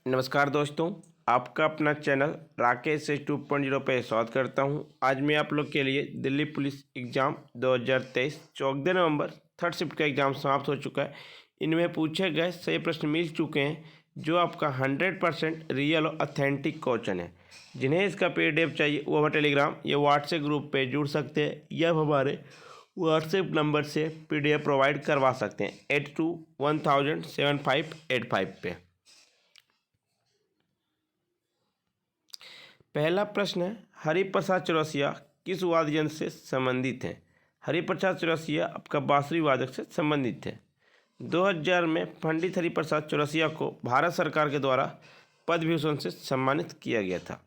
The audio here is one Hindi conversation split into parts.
नमस्कार दोस्तों, आपका अपना चैनल राकेश 2.0 पे स्वागत करता हूं। आज मैं आप लोग के लिए दिल्ली पुलिस एग्ज़ाम 2023 14 नवंबर थर्ड शिफ्ट का एग्ज़ाम समाप्त हो चुका है। इनमें पूछे गए सही प्रश्न मिल चुके हैं जो आपका 100% रियल और ऑथेंटिक क्वेश्चन है। जिन्हें इसका PDF चाहिए वो हमारे टेलीग्राम या व्हाट्सएप ग्रुप पे जुड़ सकते हैं या हमारे व्हाट्सएप नंबर से PDF प्रोवाइड करवा सकते हैं 82107585 पे। पहला प्रश्न है, हरिप्रसाद चौरसिया किस वाद्य यंत्र से संबंधित हैं? हरिप्रसाद चौरसिया आपका बांसुरी वादक से संबंधित है। 2000 में पंडित हरिप्रसाद चौरसिया को भारत सरकार के द्वारा पद्म भूषण से सम्मानित किया गया था।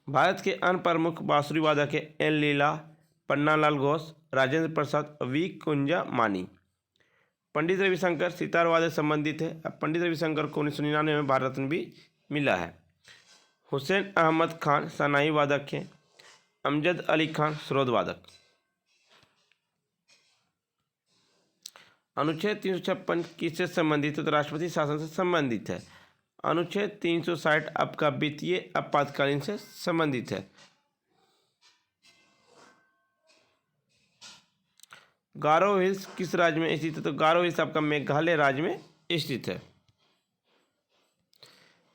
भारत के अन्य प्रमुख बांसुरी वादक हैं एन लीला, पन्नालाल घोष, राजेंद्र प्रसाद और वी कुंजा मानी। पंडित रविशंकर सितार वादक से संबंधित है। पंडित रविशंकर को 1999 में भारत रत्न भी मिला है। हुसैन अहमद खान शहनाई वादक हैं। अमजद अली खान सरोद वादक। अनुच्छेद 356 किससे संबंधित है? तो राष्ट्रपति शासन से संबंधित है। अनुच्छेद 360 आपका वित्तीय आपातकालीन से संबंधित है। गारो हिल्स किस राज्य में स्थित है? तो गारो हिल्स आपका मेघालय राज्य में स्थित है।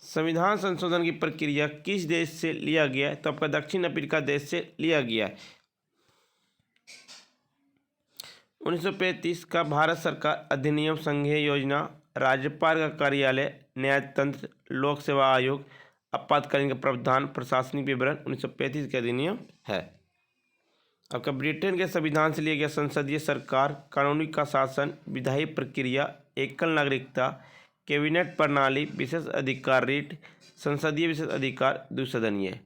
संविधान संशोधन की प्रक्रिया किस देश से लिया गया है? तो आपका दक्षिण अफ्रीका देश से लिया गया है। 1935 का भारत सरकार अधिनियम, संघीय योजना, राज्यपाल का कार्यालय, न्यायतंत्र, लोक सेवा आयोग, आपातकालीन का प्रावधान, प्रशासनिक विवरण 1935 का अधिनियम है। आपका ब्रिटेन के संविधान से लिया गया संसदीय सरकार, कानूनी का शासन, विधायी प्रक्रिया, एकल नागरिकता, कैबिनेट प्रणाली, विशेष अधिकार रीट, संसदीय विशेष अधिकार, द्विसदनीय।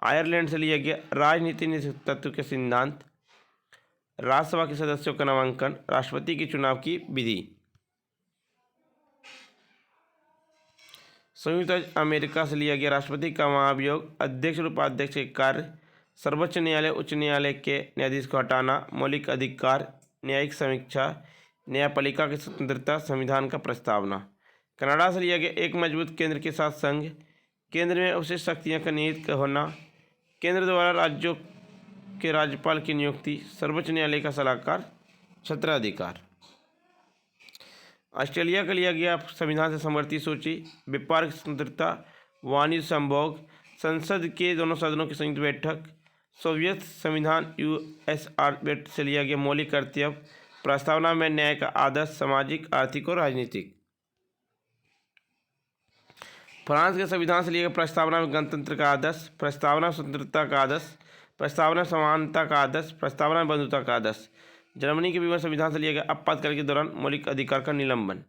आयरलैंड से लिया गया राजनीति निष्पक्षता के सिद्धांत, राज्यसभा के सदस्यों का नामांकन, राष्ट्रपति के चुनाव की विधि। संयुक्त राज्य अमेरिका से लिया गया राष्ट्रपति का महाभियोग, अध्यक्ष और उपाध्यक्ष के कार्य, सर्वोच्च न्यायालय उच्च न्यायालय के न्यायाधीश को हटाना, मौलिक अधिकार, न्यायिक समीक्षा, न्यायपालिका की स्वतंत्रता, संविधान का प्रस्तावना। कनाडा से लिया गया एक मजबूत केंद्र के साथ संघ, केंद्र में विशेष शक्तियाँ का निहित होना, केंद्र द्वारा राज्यों के राज्यपाल की नियुक्ति, सर्वोच्च न्यायालय का सलाहकार, क्षेत्राधिकार। ऑस्ट्रेलिया का लिया गया संविधान से समवर्ती सूची, व्यापार की स्वतंत्रता, वाणिज्य संभोग, संसद के दोनों सदनों की संयुक्त बैठक, सोवियत संविधान, USSR से लिया गया मौलिक कर्तव्य, प्रस्तावना में न्याय का आदर्श, सामाजिक, आर्थिक और राजनीतिक। फ्रांस के संविधान से लिया गया प्रस्तावना में गणतंत्र का आदर्श, प्रस्तावना स्वतंत्रता का आदर्श, प्रस्तावना समानता का आदर्श, प्रस्तावना बंधुता का आदर्श। जर्मनी के विभिन्न संविधान से लिया गया आपातकाल के दौरान मौलिक अधिकार का निलंबन।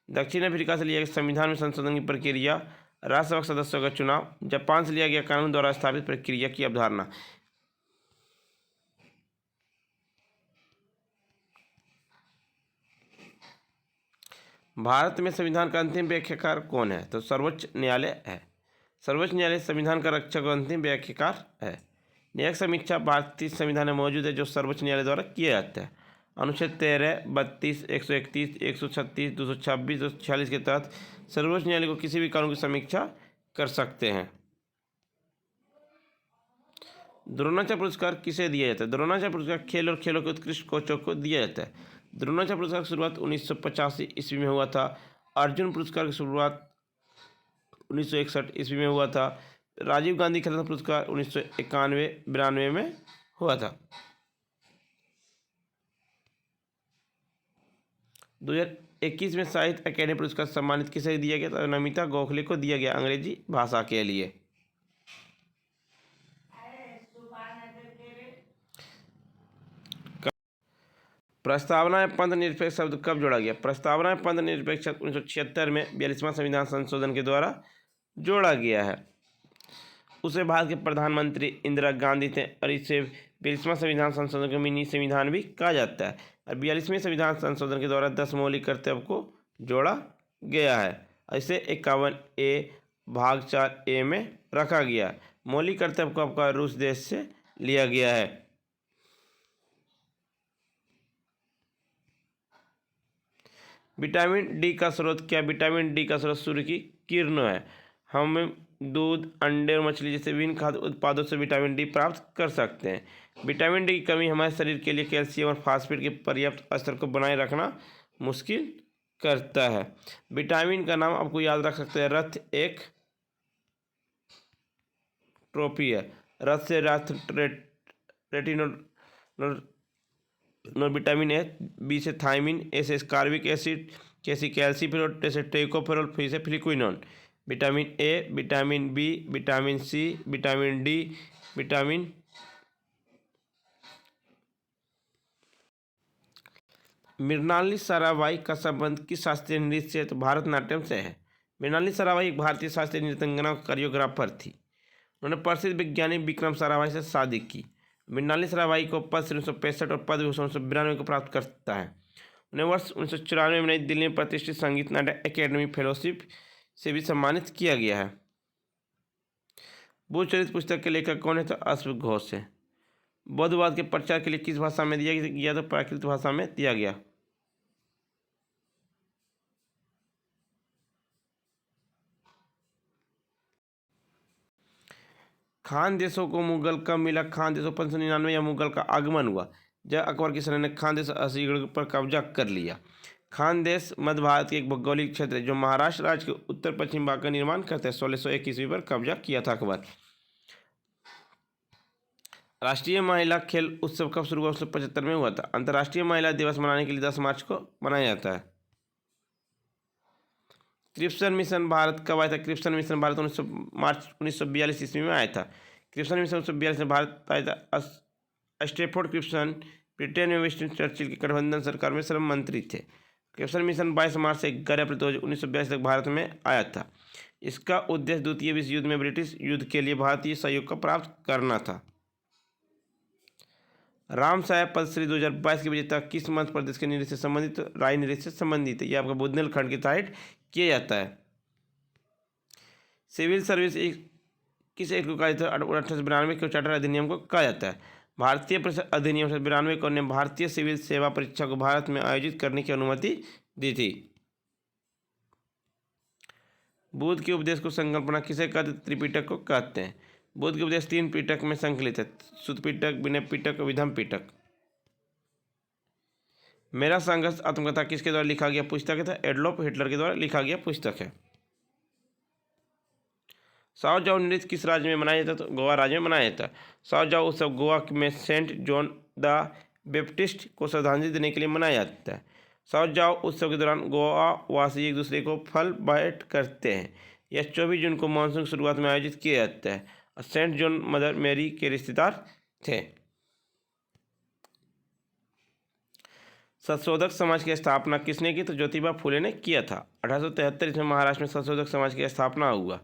दक्षिण अफ्रीका से लिया गया संविधान में संशोधन की प्रक्रिया, राज्यसभा सदस्यों का चुनाव। जापान से लिया गया कानून द्वारा स्थापित प्रक्रिया की अवधारणा। भारत में संविधान का अंतिम व्याख्याकार कौन है? तो सर्वोच्च न्यायालय है। सर्वोच्च न्यायालय संविधान का रक्षक और अंतिम व्याख्याकार है। न्यायिक समीक्षा भारतीय संविधान में मौजूद है जो सर्वोच्च न्यायालय द्वारा किया जाता है। अनुच्छेद 13, 32, 131, 136, 226, 246 के तहत सर्वोच्च न्यायालय को किसी भी कानून की समीक्षा कर सकते हैं। द्रोणाचार्य पुरस्कार किसे दिया जाता है? द्रोणाचार्य पुरस्कार खेल और खेलों के उत्कृष्ट कोचों को दिया जाता है। द्रोणाचार्य पुरस्कार की शुरुआत 1985 ईस्वी में हुआ था। अर्जुन पुरस्कार की शुरुआत 1961 ईस्वी में हुआ था। राजीव गांधी खेल रत्न पुरस्कार 1991-92 में हुआ था। 2021 में साहित्य अकेडमी पुरस्कार सम्मानित किसे दिया गया? तो नमिता गोखले को दिया गया अंग्रेजी भाषा के लिए। प्रस्तावना में पंथ निरपेक्ष शब्द कब जोड़ा गया? प्रस्तावना में पंथ निरपेक्ष 1976 में 42वां संविधान संशोधन के द्वारा जोड़ा गया है। उसे भारत के प्रधानमंत्री इंदिरा गांधी थे और इसे 42वां संविधान संशोधन को मिनी संविधान भी कहा जाता है। और 42वें संविधान संशोधन के द्वारा 10 मौलिक कर्तव्य को जोड़ा गया है। इसे 51A भाग 4A में रखा गया। मौलिक कर्तव्य को आपका रूस देश से लिया गया है। विटामिन डी का स्रोत क्या? विटामिन डी का स्रोत सूर्य की किरणों है। हम दूध, अंडे और मछली जैसे विभिन्न खाद्य उत्पादों से विटामिन डी प्राप्त कर सकते हैं। विटामिन डी की कमी हमारे शरीर के लिए कैल्शियम और फास्फेट के पर्याप्त स्तर को बनाए रखना मुश्किल करता है। विटामिन का नाम आपको याद रख सकते हैं, रथ एक ट्रोफी है। रथ से रथ, रेटिनोल, विटामिन ए, बी से थायमिन, ए से स्कारबिक एसिड, के से कैल्सीफेरॉल, टे से टेकोफेरॉल, फिर से phylloquinone. Vitamin A, vitamin B, vitamin C, vitamin D, vitamin Mrinalini Sarabhai का संबंध किस शास्त्रीय नृत्य से? तो भारतनाट्यम से है। मृणालिनी साराभाई एक भारतीय शास्त्रीय नृत्यांगना कोरियोग्राफर थी। उन्होंने प्रसिद्ध वैज्ञानिक विक्रम साराभाई से शादी की। मृणालिनी साराभाई को पद्मश्री 1965 और पद्म भूषण 1992 को प्राप्त करता है। उन्हें वर्ष 1994 में नई दिल्ली में प्रतिष्ठित संगीत नाटक अकेडमी फेलोशिप से भी सम्मानित किया गया है। बुद्ध चरित्र पुस्तक के लेखक कौन है? तो अश्व घोष है। बौद्धवाद के प्रचार के लिए किस भाषा में दिया गया? तो प्राकृत भाषा में दिया गया। खानदेशों को मुगल कब मिला? खानदेशों 1599 या मुगल का आगमन हुआ जब अकबर की सेना ने खानदेश असीगढ़ पर कब्जा कर लिया। खानदेश मध्य भारत के एक भौगोलिक क्षेत्र है जो महाराष्ट्र राज्य के उत्तर पश्चिम भाग का निर्माण करते हैं। 1601 ईस्वी पर कब्जा किया था अकबर। राष्ट्रीय महिला खेल उत्सव कब शुरू हुआ? 1975 में हुआ था। अंतर्राष्ट्रीय महिला दिवस मनाने के लिए 10 मार्च को मनाया जाता है। क्रिप्सन मिशन भारत कब आया था? क्रिप्सन मिशन भारत मार्च 1942 ईस्वी में आया था। क्रिप्सन मिशन 1942 में भारत आया था। स्टेफोर्ड क्रिप्सन ब्रिटेन में विंस्टन चर्चिल की गठबंधन सरकार में श्रम मंत्री थे। क्रिप्सन मिशन 22 मार्च से 11 अप्रैल 1942 तक भारत में आया था। इसका उद्देश्य द्वितीय विश्व युद्ध में ब्रिटिश युद्ध के लिए भारतीय सहयोग को प्राप्त करना था। राम साहेब पद्मश्री 2022 के विजेता किस मध्य प्रदेश के नृत्य से संबंधित? राय नृत्य से संबंधित है। यह आपका बुंदेलखंड की साइड किया जाता है। सिविल सर्विस किस एक्ट को कहा जाता है? 1892 के चार्टर अधिनियम को कहा जाता है। भारतीय परिषद अधिनियम 1992 को ने भारतीय सिविल सेवा परीक्षा को भारत में आयोजित करने की अनुमति दी थी। बुद्ध के उपदेश को संकल्पना किसे कहते? त्रिपिटक को कहते हैं। बुद्ध के उपदेश 3 पिटक में संकलित है, सुत्त पिटक, विनय पिटक और विधम्म पिटक। मेरा संघर्ष आत्मकथा किसके द्वारा लिखा गया पुस्तक है? एडोल्फ हिटलर के द्वारा लिखा गया पुस्तक है। साओ जाओ नृत्य किस राज्य में मनाया जाता है? तो गोवा राज्य में मनाया जाता है। साओ जाओ उत्सव गोवा में सेंट जॉन द बैप्टिस्ट को श्रद्धांजलि देने के लिए मनाया जाता है। साओ जाओ उत्सव के दौरान गोवा वासी एक दूसरे को फल भेंट करते हैं। यह 24 जून को मानसून की शुरुआत में आयोजित किया जाता है और सेंट जॉन मदर मेरी के रिश्तेदार थे। संशोधक समाज की स्थापना किसने की? तो ज्योतिबा फुले ने किया था। 1873 में महाराष्ट्र में संशोधक समाज की स्थापना हुआ।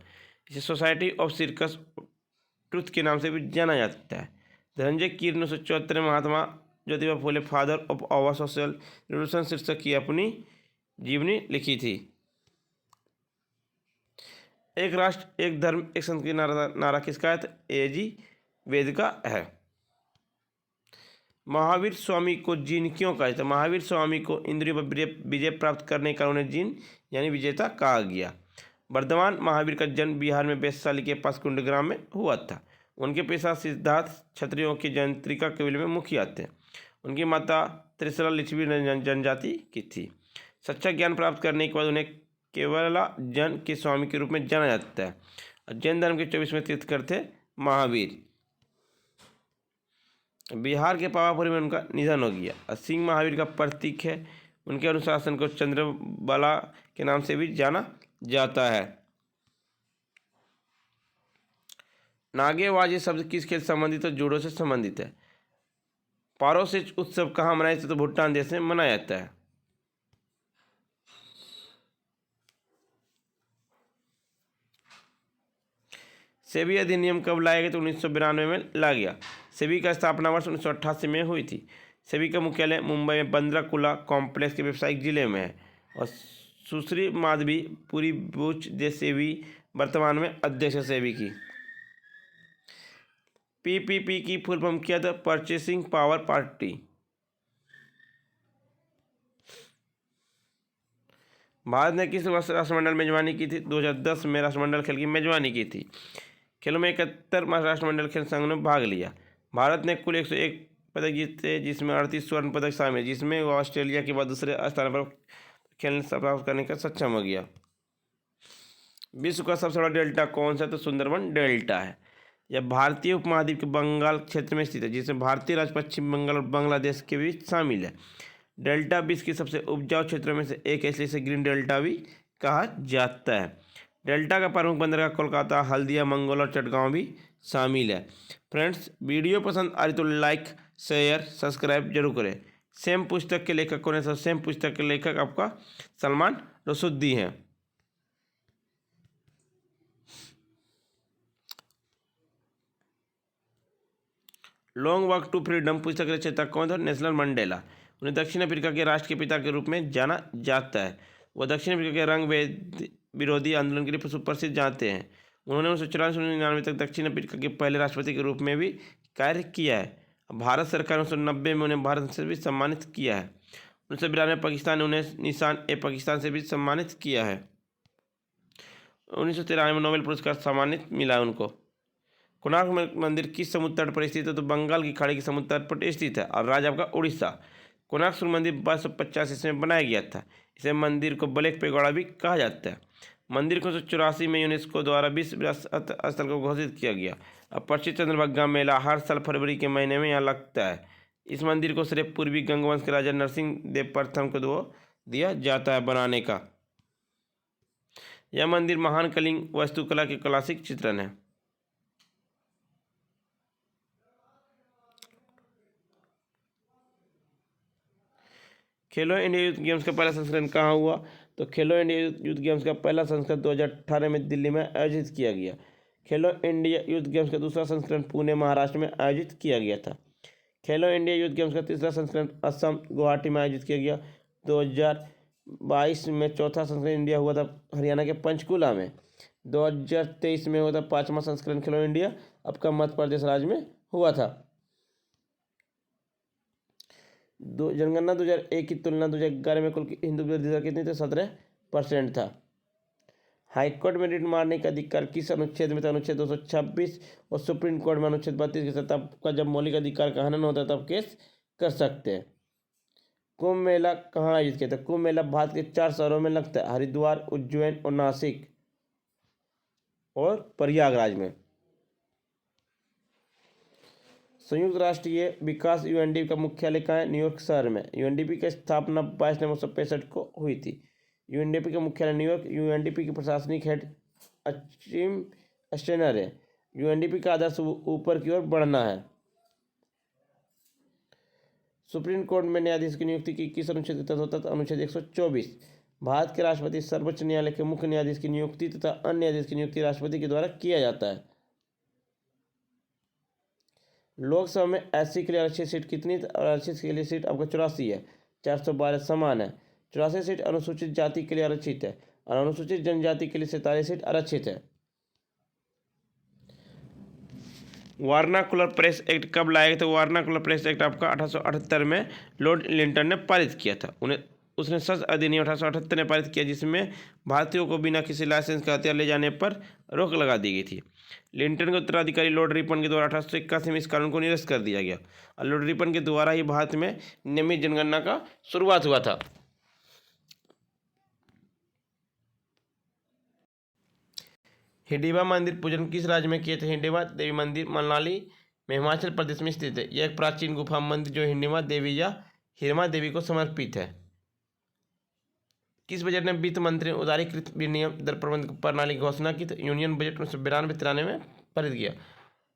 इसे सोसाइटी ऑफ सिर्कस ट्रुथ के नाम से भी जाना जाता है। धनंजय कीर 1974 में Mahatma Jyotiba Phule father of our social revolution शीर्षक की अपनी जीवनी लिखी थी। एक राष्ट्र एक धर्म एक संत की नारा किसका है? एजी वेद का है। महावीर स्वामी को जिन क्यों कहा जाता है? महावीर स्वामी को इंद्रियों पर विजय प्राप्त करने का उन्हें जिन यानी विजेता कहा गया। वर्धमान महावीर का जन्म बिहार में वैशाली के पास कुंडग्राम में हुआ था। उनके पिता सिद्धार्थ क्षत्रियों की जयंत्रिका कबीले में मुखिया थे। उनकी माता त्रिशला लिच्छवी जनजाति की थी। सच्चा ज्ञान प्राप्त करने के बाद उन्हें केवला जन के स्वामी के रूप में जाना जाता है। जैन धर्म के 24वें तीर्थंकर थे महावीर। बिहार के पावापुरी में उनका निधन हो गया। सिंह महावीर का प्रतीक है। उनके अनुशासन को चंद्रबला के नाम से भी जाना जाता है। नागेबाजी शब्द किस खेल से संबंधित है? जूडो से संबंधित है। पारोसिच उत्सव कहाँ मनाया जाता है? तो भूटान देश में मनाया जाता है। सेबी अधिनियम कब लाया गया? तो 1992 में ला गया। सेबी का स्थापना वर्ष 1988 में हुई थी। सेबी का मुख्यालय मुंबई में बंद्राकुला कॉम्प्लेक्स के व्यावसायिक जिले में है और सुश्री माधवी पुरी बुच दे सेबी वर्तमान में अध्यक्ष सेबी की। पीपीपी की फुल फॉर्म क्या था? Purchasing power party. भारत ने किस वर्ष राष्ट्रमंडल मेजबानी की थी? 2010 में राष्ट्रमंडल खेल की मेजबानी की थी। खेलों में 71 राष्ट्रमंडल खेल संघ ने भाग लिया। भारत ने कुल 101 पदक जीते, जिसमें 38 स्वर्ण पदक शामिल, जिसमें वह ऑस्ट्रेलिया के बाद दूसरे स्थान पर खेलने प्राप्त करने का सक्षम हो गया। विश्व का सबसे बड़ा डेल्टा कौन सा है? तो सुंदरबन डेल्टा है। यह भारतीय उपमहाद्वीप के बंगाल क्षेत्र में स्थित है, जिसमें भारतीय राज्य पश्चिम बंगाल और बांग्लादेश के बीच शामिल है। डेल्टा विश्व के सबसे उपजाऊ क्षेत्रों में से एक है, इसलिए इसे ग्रीन डेल्टा भी कहा जाता है। डेल्टा का प्रमुख बंदरगाह कोलकाता, हल्दिया, मंगोल और चटगांव भी शामिल है। फ्रेंड्स, वीडियो पसंद आ रही तो लाइक, शेयर, सब्सक्राइब जरूर करें। सेम पुस्तक के लेखक कौन है? तो सेम पुस्तक के लेखक आपका सलमान रुशदी हैं। लॉन्ग वॉक टू फ्रीडम पुस्तक के रचयिता कौन था? Nelson Mandela. उन्हें दक्षिण अफ्रीका के राष्ट्र के पिता के रूप में जाना जाता है। वह दक्षिण अफ्रीका के रंग विरोधी आंदोलन के लिए सुप्रसिद्ध जाते हैं। उन्होंने 1994 से 1999 तक दक्षिण अफ्रीका के पहले राष्ट्रपति के रूप में भी कार्य किया है। भारत सरकार 1990 में उन्हें भारत से भी सम्मानित किया है। 1992 में पाकिस्तान ने उन्हें निशान-ए-पाकिस्तान से भी सम्मानित किया है। 1993 में नोबेल पुरस्कार सम्मानित मिला उनको। कोणार्क मंदिर किस समुद्र तट पर स्थित है? तो बंगाल की खाड़ी के समुद्र तट पर स्थित है और राज्य आपका उड़ीसा। कोणार्क सूर्य मंदिर 1250 ईस्वी में बनाया गया था। इसे मंदिर को ब्लैक पेगोड़ा भी कहा जाता है। मंदिर को 1984 में यूनेस्को द्वारा विश्व विरासत स्थल को घोषित किया गया। अब प्रसिद्ध चंद्रभागा मेला हर साल फरवरी के महीने में यहाँ लगता है। इस मंदिर को श्रेय पूर्वी गंगवंश के राजा नरसिंह देव प्रथम को दिया जाता है बनाने का। यह मंदिर महान कलिंग वास्तुकला के क्लासिक चित्रण है। खेलो इंडिया यूथ गेम्स का पहला संस्करण कहाँ हुआ? तो खेलो इंडिया यूथ गेम्स का पहला संस्करण 2018 में दिल्ली में आयोजित किया गया। खेलो इंडिया यूथ गेम्स का दूसरा संस्करण पुणे महाराष्ट्र में आयोजित किया गया था। खेलो इंडिया यूथ गेम्स का तीसरा संस्करण असम गुवाहाटी में आयोजित किया गया। 2022 में चौथा संस्करण इंडिया हुआ था हरियाणा के पंचकुला में। 2023 में हुआ था पाँचवा संस्करण खेलो इंडिया आपका मध्य प्रदेश राज्य में हुआ था। जनगणना 2001 की तुलना 2011 में कुल हिंदू वृद्धि दर कितनी थी? 17% था। हाईकोर्ट में रिट मारने का अधिकार किस अनुच्छेद में था? अनुच्छेद 226। और सुप्रीम कोर्ट में अनुच्छेद 32 के साथ आपका जब मौलिक अधिकार का हनन होता है तब केस कर सकते हैं। कुंभ मेला कहाँ आयोजित किया था? कुंभ मेला भारत के 4 शहरों में लगता है, हरिद्वार, उज्जैन और नासिक और प्रयागराज में। संयुक्त राष्ट्रीय विकास यूएनडीपी का मुख्यालय कहाँ है? न्यूयॉर्क शहर में। यूएनडीपी की स्थापना 22 नवंबर 1965 को हुई थी। यूएनडीपी का मुख्यालय न्यूयॉर्क। यूएनडीपी की प्रशासनिक हेड अचिम स्टेनर है। यूएनडीपी का आदर्श ऊपर की ओर बढ़ना है। सुप्रीम कोर्ट में न्यायाधीश की नियुक्ति की किस अनुच्छेद के तहत होता है? अनुच्छेद 124। भारत के राष्ट्रपति सर्वोच्च न्यायालय के मुख्य न्यायाधीश की नियुक्ति तथा अन्य न्यायाधीश की नियुक्ति राष्ट्रपति के द्वारा किया जाता है। लोकसभा में एससी के लिए आरक्षित सीट कितनी? और आरक्षित के लिए सीट आपका 84 है। 412 समान है। 84 सीट अनुसूचित जाति के लिए आरक्षित है और अनुसूचित जनजाति के लिए 47 सीट आरक्षित है। वर्नाकुलर प्रेस एक्ट कब लाया गया था? वर्नाकुलर प्रेस एक्ट आपका 1878 में लॉर्ड लिंटन ने पारित किया था। उसने शस्त्र अधिनियम 1878 ने पारित किया, जिसमें भारतीयों को बिना किसी लाइसेंस के हथियार ले जाने पर रोक लगा दी गई थी। लिंटन के उत्तराधिकारी लॉर्ड रिपन के द्वारा 1881 में इस कानून को निरस्त कर दिया गया और लॉर्ड रिपन के द्वारा ही भारत में नियमित जनगणना का शुरुआत हुआ था। हिडिंबा मंदिर पूजन किस राज्य में किए थे? हिडिंबा देवी मंदिर मनाली में हिमाचल प्रदेश में स्थित है। यह एक प्राचीन गुफा मंदिर जो हिडिंबा देवी या हिरमा देवी को समर्पित है। किस बजट में वित्त मंत्री ने उदारीकृत विनिमय दर प्रबंधन प्रणाली की घोषणा की? तो यूनियन बजट 1992-93 में पारित किया।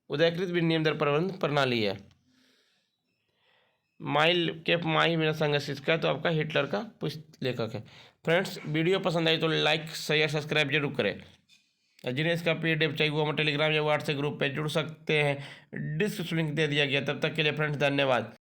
उदारीकृत विनिमय दर प्रबंधन प्रणाली है। माई मेरा संघर्ष इसका तो आपका हिटलर का लेखक है। फ्रेंड्स, वीडियो पसंद आई तो लाइक, शेयर, सब्सक्राइब जरूर करें। जिन्हें इसका PDF चाहिए वो हम टेलीग्राम या व्हाट्सएप ग्रुप पे जुड़ सकते हैं। डिस्क्रिप्शन लिंक दे दिया गया। तब तक के लिए फ्रेंड्स धन्यवाद।